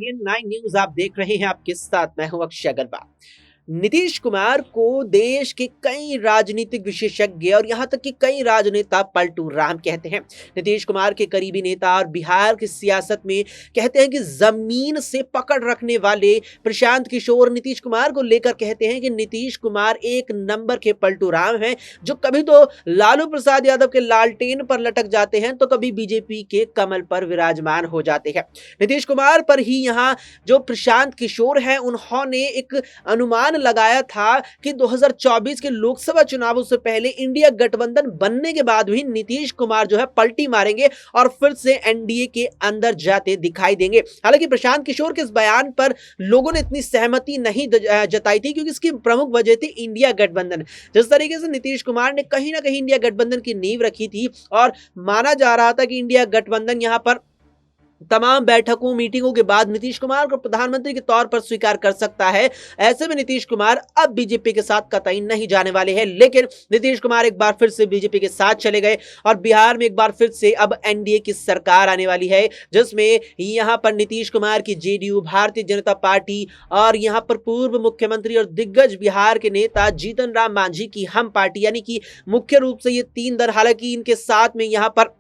Indian 9 news आप देख रहे हैं। आपके साथ मैं हूं अक्षय अग्रवाल। नीतीश कुमार को देश के कई राजनीतिक विशेषज्ञ और यहां तक कि कई राजनेता पलटू राम कहते हैं। नीतीश कुमार के करीबी नेता और बिहार की सियासत में कहते हैं कि जमीन से पकड़ रखने वाले प्रशांत किशोर नीतीश कुमार को लेकर कहते हैं कि नीतीश कुमार एक नंबर के पलटू राम हैं, जो कभी तो लालू प्रसाद यादव के लालटेन पर लटक जाते हैं तो कभी बीजेपी के कमल पर विराजमान हो जाते हैं। नीतीश कुमार पर ही यहां जो प्रशांत किशोर हैं, उन्होंने एक अनुमान लगाया था कि 2024 के लोकसभा चुनावों से पहले इंडिया गठबंधन बनने के बाद भी नीतीश कुमार जो है पलटी मारेंगे और फिर से एनडीए के अंदर जाते दिखाई देंगे। हालांकि प्रशांत किशोर के इस बयान पर लोगों ने इतनी सहमति नहीं जताई थी, क्योंकि इसकी प्रमुख वजह थी इंडिया गठबंधन। जिस तरीके से नीतीश कुमार ने कहीं ना कहीं इंडिया गठबंधन की नींव रखी थी और माना जा रहा था कि इंडिया गठबंधन यहां पर तमाम बैठकों मीटिंगों के बाद नीतीश कुमार को प्रधानमंत्री के तौर पर स्वीकार कर सकता है। ऐसे में नीतीश कुमार अब बीजेपी के साथ कतई नहीं जाने वाले हैं, लेकिन नीतीश कुमार एक बार फिर से बीजेपी के साथ चले गए और बिहार में एक बार फिर से अब एनडीए की सरकार आने वाली है, जिसमें यहां पर नीतीश कुमार की जेडीयू, भारतीय जनता पार्टी और यहां पर पूर्व मुख्यमंत्री और दिग्गज बिहार के नेता जीतन राम मांझी की हम पार्टी, यानी कि मुख्य रूप से ये तीन दल, हालांकि इनके साथ में यहां पर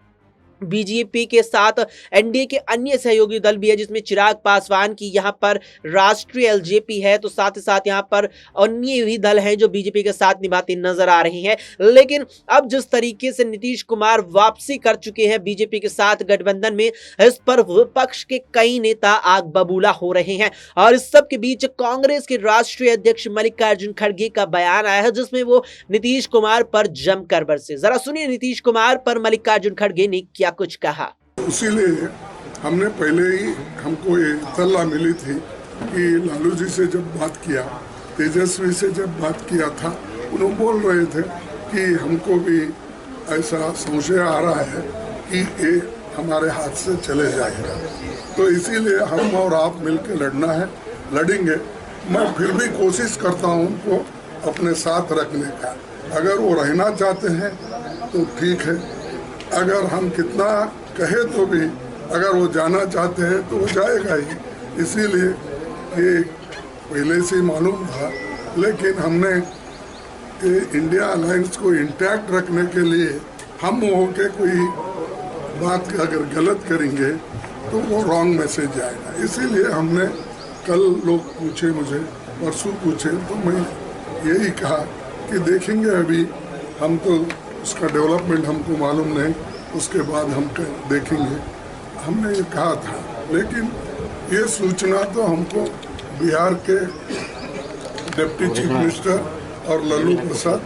बीजेपी के साथ एनडीए के अन्य सहयोगी दल भी है, जिसमें चिराग पासवान की यहां पर राष्ट्रीय एलजेपी है, तो साथ ही साथ यहां पर अन्य भी दल हैं जो बीजेपी के साथ निभाते नजर आ रहे हैं। लेकिन अब जिस तरीके से नीतीश कुमार वापसी कर चुके हैं बीजेपी के साथ गठबंधन में, इस पर विपक्ष के कई नेता आग बबूला हो रहे हैं। और इस सब के बीच कांग्रेस के राष्ट्रीय अध्यक्ष मल्लिकार्जुन खड़गे का बयान आया है, जिसमें वो नीतीश कुमार पर जमकर बरसे। जरा सुनिए नीतीश कुमार पर मल्लिकार्जुन खड़गे ने क्या कुछ कहा। इसीलिए हमने पहले ही, हमको ये इत्तला मिली थी कि लालू जी से जब बात किया, तेजस्वी से जब बात किया था, उन्होंने बोल रहे थे कि हमको भी ऐसा संशय आ रहा है कि ये हमारे हाथ से चले जाएगा, तो इसीलिए हम और आप मिलकर लड़ना है, लड़ेंगे। मैं फिर भी कोशिश करता हूँ उनको अपने साथ रखने का। अगर वो रहना चाहते हैं तो ठीक है, अगर हम कितना कहे तो भी अगर वो जाना चाहते हैं तो वो जाएगा ही। इसीलिए ये पहले से मालूम था, लेकिन हमने ये इंडिया अलायंस को इंटैक्ट रखने के लिए हम होके कोई बात अगर गलत करेंगे तो वो रॉन्ग मैसेज जाएगा। इसीलिए हमने कल लोग पूछे मुझे, परसों पूछे, तो मैं यही कहा कि देखेंगे, अभी हम तो उसका डेवलपमेंट हमको मालूम नहीं, उसके बाद हम देखेंगे, हमने ये कहा था। लेकिन ये सूचना तो हमको बिहार के डिप्टी चीफ मिनिस्टर और लालू प्रसाद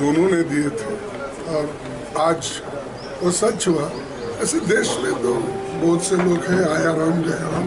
दोनों ने दिए थे और आज वो सच हुआ। ऐसे देश में तो बहुत से लोग हैं, आया राम गया राम।